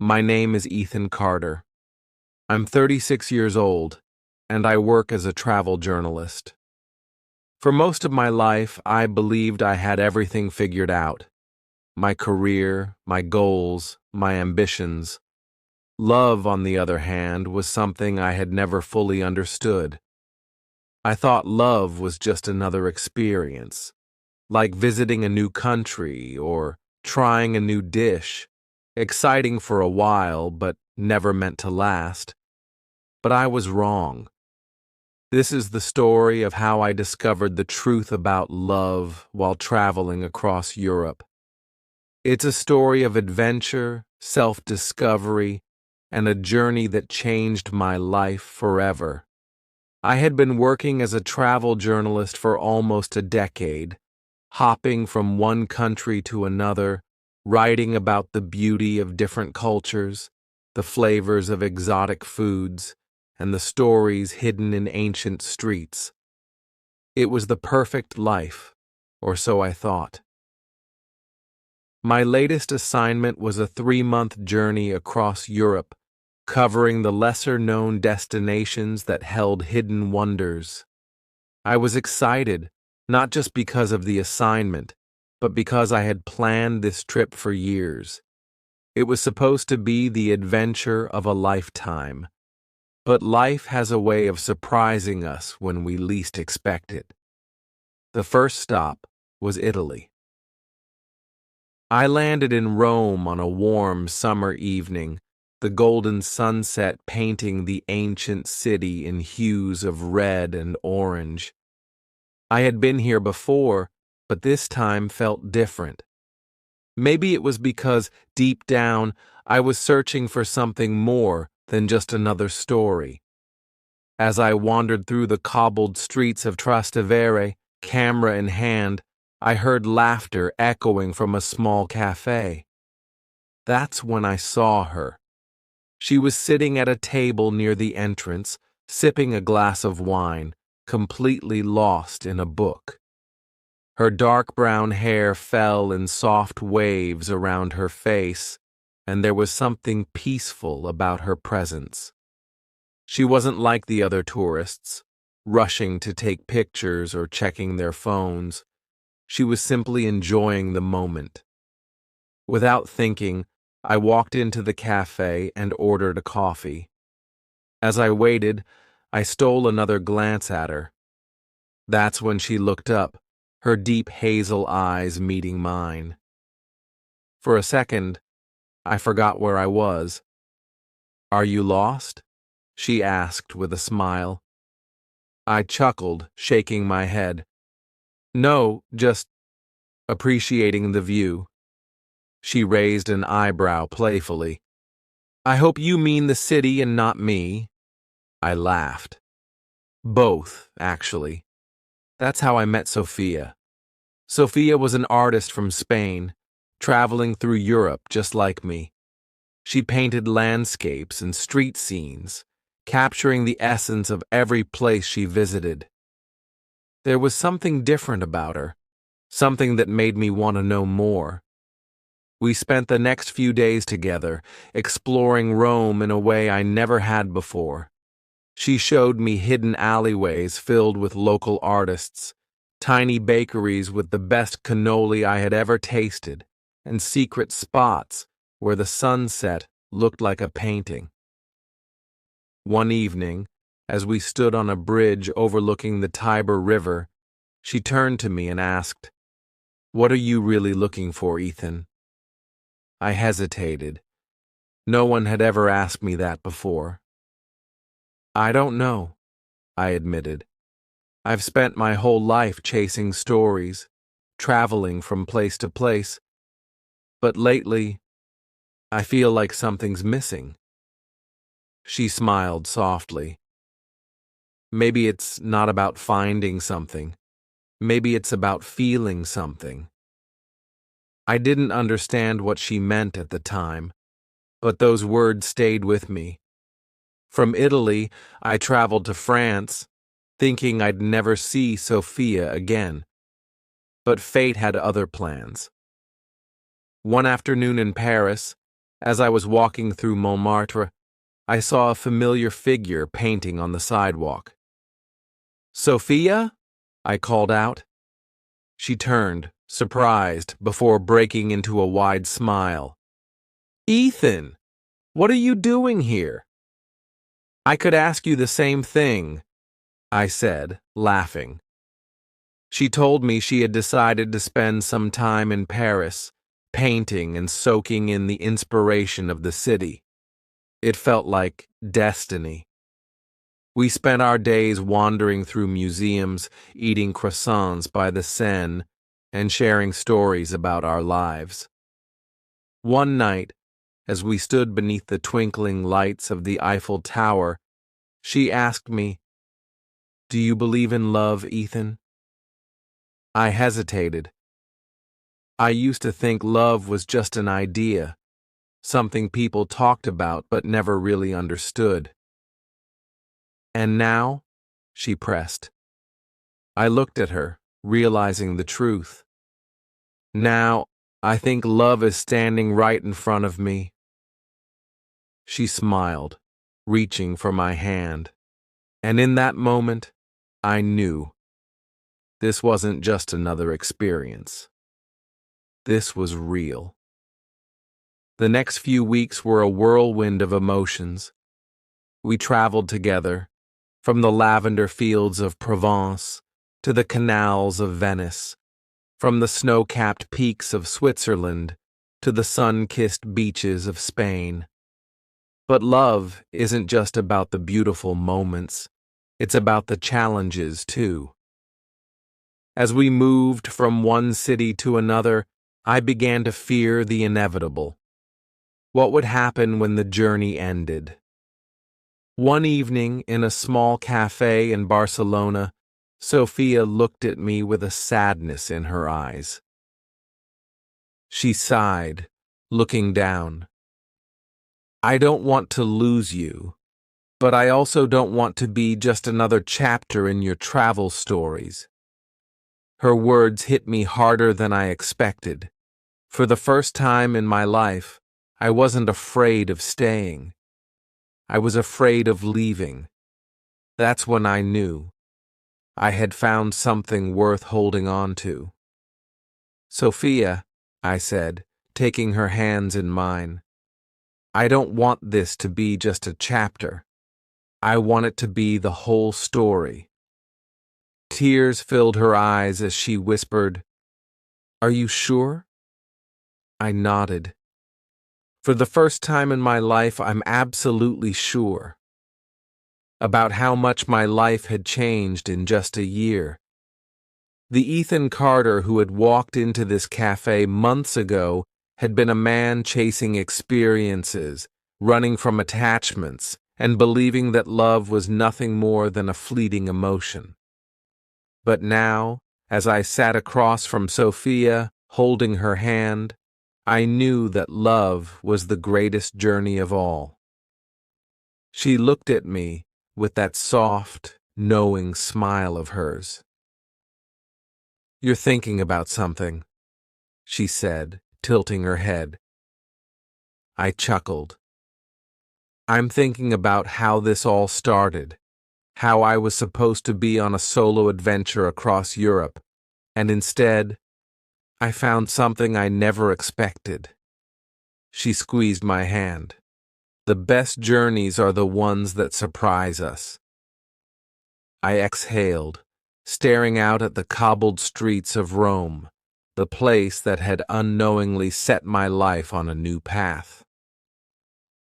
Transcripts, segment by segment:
My name is Ethan Carter. I'm 36 years old, and I work as a travel journalist. For most of my life, I believed I had everything figured out. My career, my goals, my ambitions. Love, on the other hand, was something I had never fully understood. I thought love was just another experience, like visiting a new country or trying a new dish, exciting for a while but never meant to last. But I was wrong. This is the story of how I discovered the truth about love while traveling across Europe. It's a story of adventure, self-discovery, and a journey that changed my life forever. I had been working as a travel journalist for almost a decade, hopping from one country to another, writing about the beauty of different cultures, the flavors of exotic foods, and the stories hidden in ancient streets. It was the perfect life, or so I thought. My latest assignment was a 3-month journey across Europe, covering the lesser-known destinations that held hidden wonders. I was excited, not just because of the assignment, but because I had planned this trip for years. It was supposed to be the adventure of a lifetime. But life has a way of surprising us when we least expect it. The first stop was Italy. I landed in Rome on a warm summer evening, the golden sunset painting the ancient city in hues of red and orange. I had been here before, but this time felt different. Maybe it was because, deep down, I was searching for something more than just another story. As I wandered through the cobbled streets of Trastevere, camera in hand, I heard laughter echoing from a small cafe. That's when I saw her. She was sitting at a table near the entrance, sipping a glass of wine, completely lost in a book. Her dark brown hair fell in soft waves around her face, and there was something peaceful about her presence. She wasn't like the other tourists, rushing to take pictures or checking their phones. She was simply enjoying the moment. Without thinking, I walked into the cafe and ordered a coffee. As I waited, I stole another glance at her. That's when she looked up, her deep hazel eyes meeting mine. For a second, I forgot where I was. "Are you lost?" she asked with a smile. I chuckled, shaking my head. "No, just appreciating the view." She raised an eyebrow playfully. "I hope you mean the city and not me." I laughed. "Both, actually. That's how I met Sophia. Sophia was an artist from Spain, traveling through Europe just like me. She painted landscapes and street scenes, capturing the essence of every place she visited. There was something different about her, something that made me want to know more. We spent the next few days together, exploring Rome in a way I never had before. She showed me hidden alleyways filled with local artists, tiny bakeries with the best cannoli I had ever tasted, and secret spots where the sunset looked like a painting. One evening, as we stood on a bridge overlooking the Tiber River, she turned to me and asked, "What are you really looking for, Ethan?" I hesitated. No one had ever asked me that before. "I don't know," I admitted. "I've spent my whole life chasing stories, traveling from place to place, but lately, I feel like something's missing." She smiled softly. "Maybe it's not about finding something. Maybe it's about feeling something." I didn't understand what she meant at the time, but those words stayed with me. From Italy, I traveled to France, thinking I'd never see Sophia again. But fate had other plans. One afternoon in Paris, As I was walking through Montmartre, I saw a familiar figure painting on the sidewalk. "Sophia?" I called out. She turned, surprised, before breaking into a wide smile. "Ethan, what are you doing here?" "I could ask you the same thing," I said, laughing. She told me she had decided to spend some time in Paris, painting and soaking in the inspiration of the city. It felt like destiny. We spent our days wandering through museums, eating croissants by the Seine, and sharing stories about our lives. One night, as we stood beneath the twinkling lights of the Eiffel Tower, she asked me, "Do you believe in love, Ethan?" I hesitated. I used to think love was just an idea, something people talked about but never really understood. "And now?" she pressed. I looked at her, realizing the truth. "Now, I think love is standing right in front of me." She smiled, reaching for my hand. And in that moment, I knew this wasn't just another experience. This was real. The next few weeks were a whirlwind of emotions. We traveled together, from the lavender fields of Provence to the canals of Venice, from the snow-capped peaks of Switzerland to the sun-kissed beaches of Spain. But love isn't just about the beautiful moments, it's about the challenges too. As we moved from one city to another, I began to fear the inevitable. What would happen when the journey ended? One evening, in a small cafe in Barcelona, Sophia looked at me with a sadness in her eyes. She sighed, looking down. "I don't want to lose you, but I also don't want to be just another chapter in your travel stories." Her words hit me harder than I expected. For the first time in my life, I wasn't afraid of staying. I was afraid of leaving. That's when I knew I had found something worth holding on to. "Sophia," I said, taking her hands in mine, "I don't want this to be just a chapter. I want it to be the whole story." Tears filled her eyes as she whispered, "Are you sure?" I nodded. For the first time in my life, I'm absolutely sure. About how much my life had changed in just a year. The Ethan Carter who had walked into this cafe months ago had been a man chasing experiences, running from attachments, and believing that love was nothing more than a fleeting emotion. But now, as I sat across from Sophia, holding her hand, I knew that love was the greatest journey of all. She looked at me with that soft, knowing smile of hers. "You're thinking about something," she said, tilting her head. I chuckled. "I'm thinking about how this all started, how I was supposed to be on a solo adventure across Europe, and instead, I found something I never expected." She squeezed my hand. "The best journeys are the ones that surprise us." I exhaled, staring out at the cobbled streets of Rome, the place that had unknowingly set my life on a new path.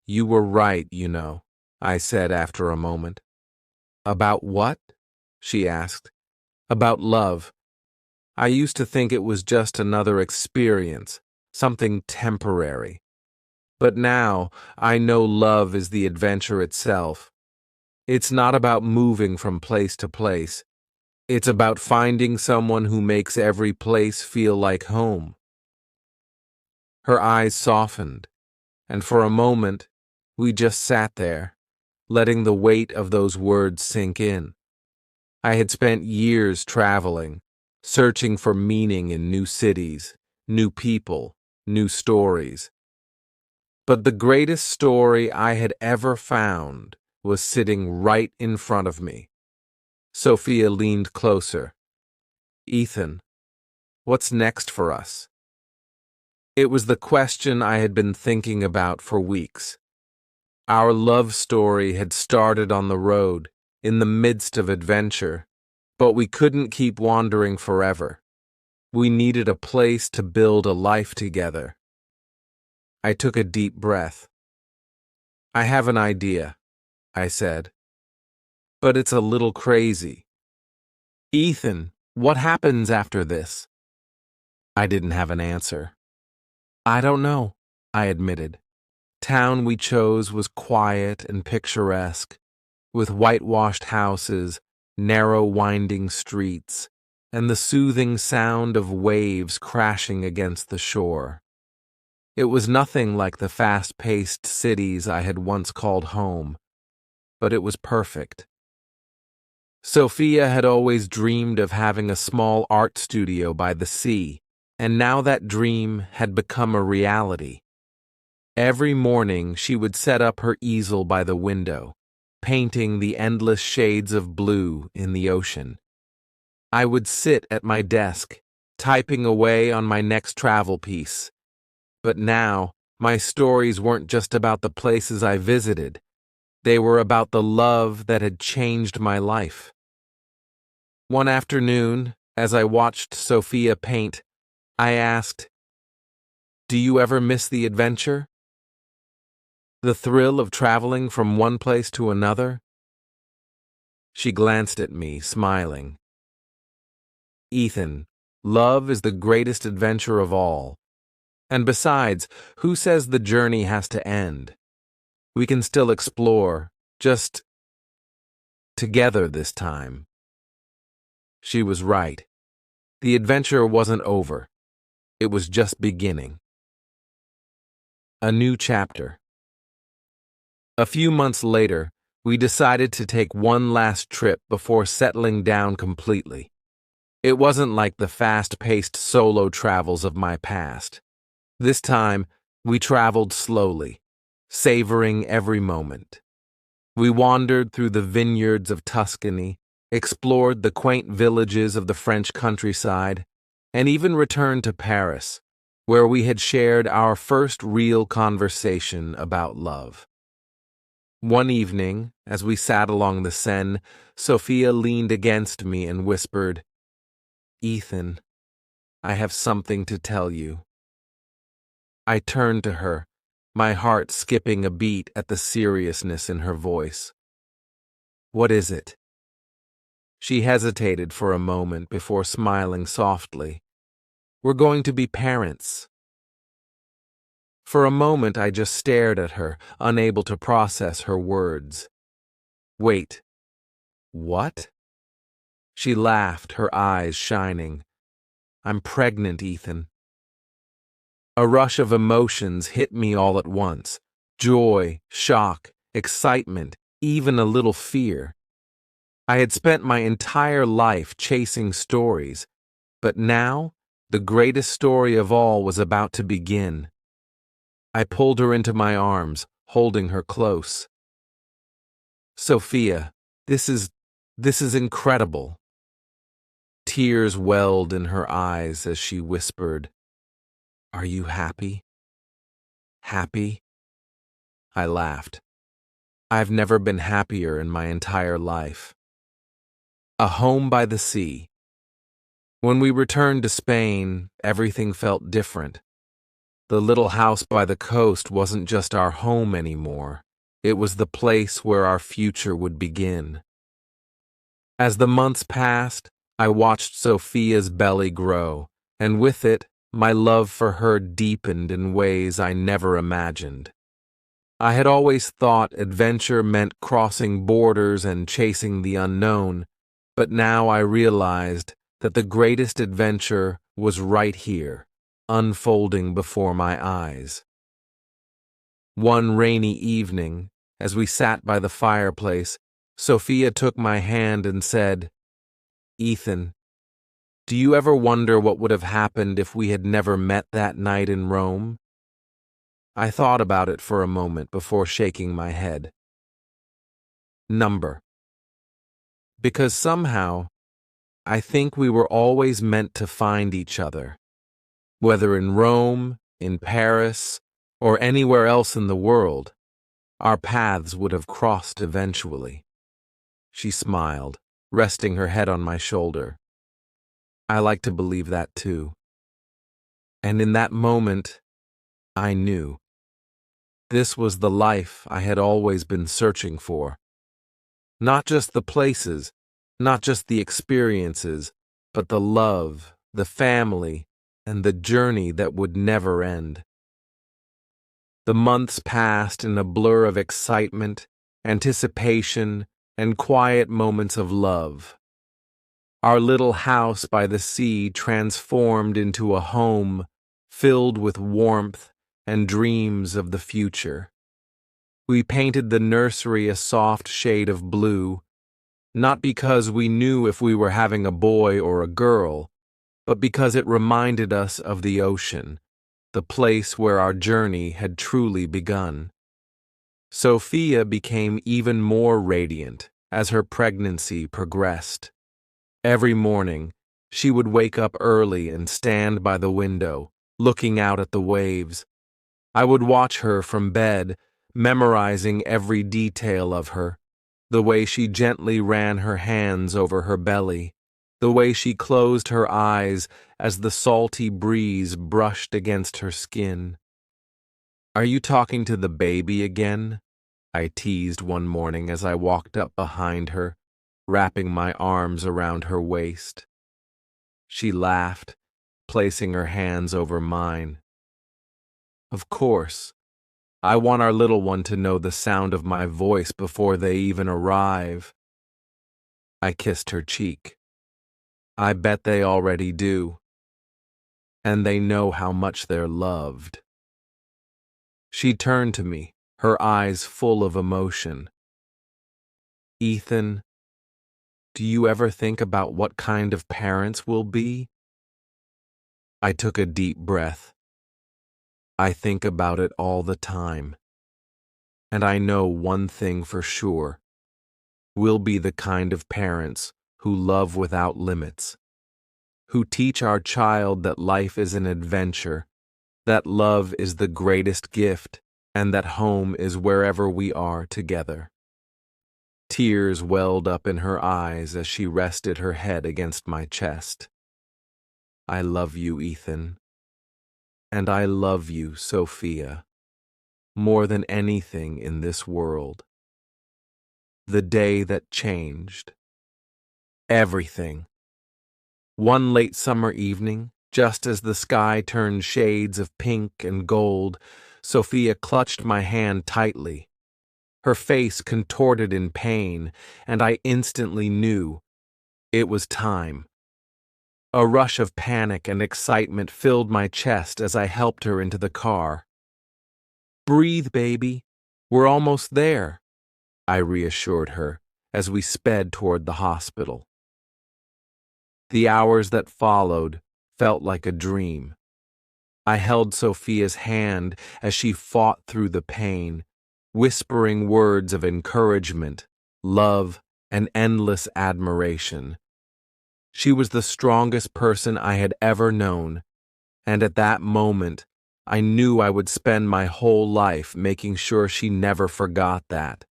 "You were right, you know," I said after a moment. "About what?" she asked. "About love. I used to think it was just another experience, something temporary. But now I know love is the adventure itself. It's not about moving from place to place. It's about finding someone who makes every place feel like home." Her eyes softened, and for a moment, we just sat there, letting the weight of those words sink in. I had spent years traveling, searching for meaning in new cities, new people, new stories. But the greatest story I had ever found was sitting right in front of me. Sophia leaned closer. Ethan, what's next for us? It was the question I had been thinking about for weeks. Our love story had started on the road, in the midst of adventure, but we couldn't keep wandering forever. We needed a place to build a life together. I took a deep breath. I have an idea, I said, but it's a little crazy. Ethan, what happens after this? I didn't have an answer. I don't know, I admitted. Town we chose was quiet and picturesque, with whitewashed houses, narrow winding streets, and the soothing sound of waves crashing against the shore. It was nothing like the fast-paced cities I had once called home, but it was perfect. Sophia had always dreamed of having a small art studio by the sea, and now that dream had become a reality. Every morning she would set up her easel by the window, painting the endless shades of blue in the ocean. I would sit at my desk, typing away on my next travel piece. But now, my stories weren't just about the places I visited. They were about the love that had changed my life. One afternoon, as I watched Sophia paint, I asked, "Do you ever miss the adventure? The thrill of traveling from one place to another?" She glanced at me, smiling. Ethan, love is the greatest adventure of all. And besides, who says the journey has to end? We can still explore, just together this time. She was right. The adventure wasn't over. It was just beginning. A new chapter. A few months later, we decided to take one last trip before settling down completely. It wasn't like the fast-paced solo travels of my past. This time, we traveled slowly, savoring every moment. We wandered through the vineyards of Tuscany, explored the quaint villages of the French countryside, and even returned to Paris, where we had shared our first real conversation about love. One evening, as we sat along the Seine, Sophia leaned against me and whispered, "Ethan, I have something to tell you." I turned to her, my heart skipping a beat at the seriousness in her voice. "What is it?" She hesitated for a moment before smiling softly. "We're going to be parents." For a moment I just stared at her, unable to process her words. "Wait, what?" She laughed, her eyes shining. "I'm pregnant, Ethan." A rush of emotions hit me all at once. Joy, shock, excitement, even a little fear. I had spent my entire life chasing stories, but now the greatest story of all was about to begin. I pulled her into my arms, holding her close. "Sophia, this is incredible." Tears welled in her eyes as she whispered, "Are you happy?" "Happy?" I laughed. I've never been happier in my entire life. A home by the sea. When we returned to Spain, everything felt different. The little house by the coast wasn't just our home anymore. It was the place where our future would begin. As the months passed, I watched Sophia's belly grow, and with it, my love for her deepened in ways I never imagined. I had always thought adventure meant crossing borders and chasing the unknown, but now I realized that the greatest adventure was right here, unfolding before my eyes. One rainy evening, as we sat by the fireplace, Sophia took my hand and said, "Ethan, do you ever wonder what would have happened if we had never met that night in Rome?" I thought about it for a moment before shaking my head. Number. Because somehow, I think we were always meant to find each other. Whether in Rome, in Paris, or anywhere else in the world, our paths would have crossed eventually. She smiled, resting her head on my shoulder. I like to believe that too. And in that moment, I knew. This was the life I had always been searching for. Not just the places, not just the experiences, but the love, the family, and the journey that would never end. The months passed in a blur of excitement, anticipation, and quiet moments of love. Our little house by the sea transformed into a home filled with warmth and dreams of the future. We painted the nursery a soft shade of blue, not because we knew if we were having a boy or a girl, but because it reminded us of the ocean, the place where our journey had truly begun. Sophia became even more radiant as her pregnancy progressed. Every morning, she would wake up early and stand by the window, looking out at the waves. I would watch her from bed, memorizing every detail of her, the way she gently ran her hands over her belly, the way she closed her eyes as the salty breeze brushed against her skin. "Are you talking to the baby again?" I teased one morning as I walked up behind her, wrapping my arms around her waist. She laughed, placing her hands over mine. "Of course. I want our little one to know the sound of my voice before they even arrive." I kissed her cheek. "I bet they already do. And they know how much they're loved." She turned to me, her eyes full of emotion. "Ethan, do you ever think about what kind of parents we'll be?" I took a deep breath. I think about it all the time. And I know one thing for sure. We'll be the kind of parents who love without limits, who teach our child that life is an adventure, that love is the greatest gift, and that home is wherever we are together. Tears welled up in her eyes as she rested her head against my chest. "I love you, Ethan. And I love you, Sophia, more than anything in this world." The day that changed everything. One late summer evening, just as the sky turned shades of pink and gold, Sophia clutched my hand tightly. Her face contorted in pain, and I instantly knew it was time. A rush of panic and excitement filled my chest as I helped her into the car. "Breathe, baby. We're almost there," I reassured her as we sped toward the hospital. The hours that followed felt like a dream. I held Sophia's hand as she fought through the pain, whispering words of encouragement, love, and endless admiration. She was the strongest person I had ever known, and at that moment, I knew I would spend my whole life making sure she never forgot that.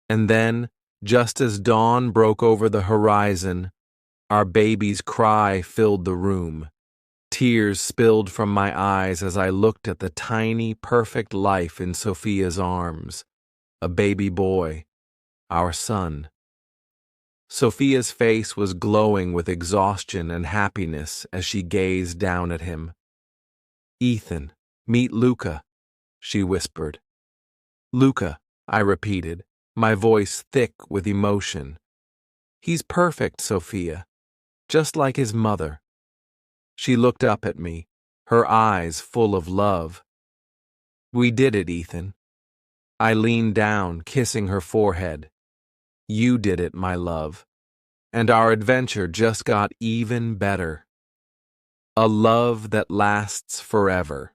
And then, just as dawn broke over the horizon, our baby's cry filled the room. Tears spilled from my eyes as I looked at the tiny, perfect life in Sophia's arms. A baby boy, our son. Sophia's face was glowing with exhaustion and happiness as she gazed down at him. "Ethan, meet Luca," she whispered. "Luca," I repeated, my voice thick with emotion. "He's perfect, Sophia, just like his mother." She looked up at me, her eyes full of love. "We did it, Ethan." I leaned down, kissing her forehead. "You did it, my love. And our adventure just got even better. A love that lasts forever.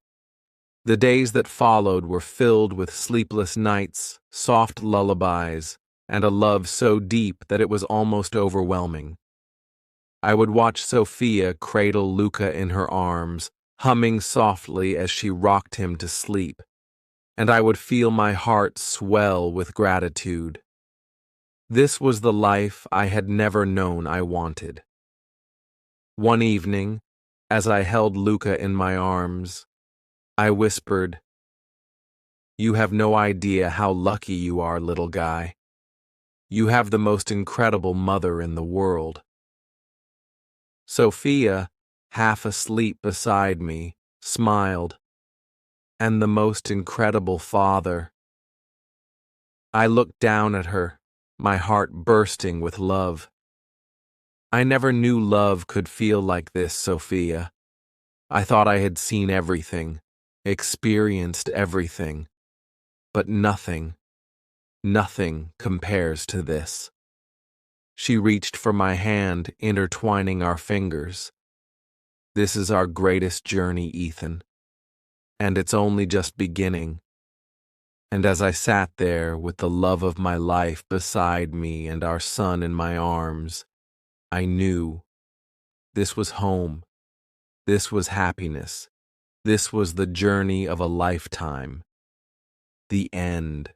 The days that followed were filled with sleepless nights, soft lullabies, and a love so deep that it was almost overwhelming. I would watch Sophia cradle Luca in her arms, humming softly as she rocked him to sleep, and I would feel my heart swell with gratitude. This was the life I had never known I wanted. One evening, as I held Luca in my arms, I whispered, "You have no idea how lucky you are, little guy. You have the most incredible mother in the world." Sophia, half asleep beside me, smiled. "And the most incredible father." I looked down at her, my heart bursting with love. "I never knew love could feel like this, Sophia. I thought I had seen everything, experienced everything, but nothing compares to this." She reached for my hand, intertwining our fingers. "This is our greatest journey, Ethan, and it's only just beginning." And as I sat there with the love of my life beside me and our son in my arms, I knew this was home, this was happiness, this was the journey of a lifetime, the end.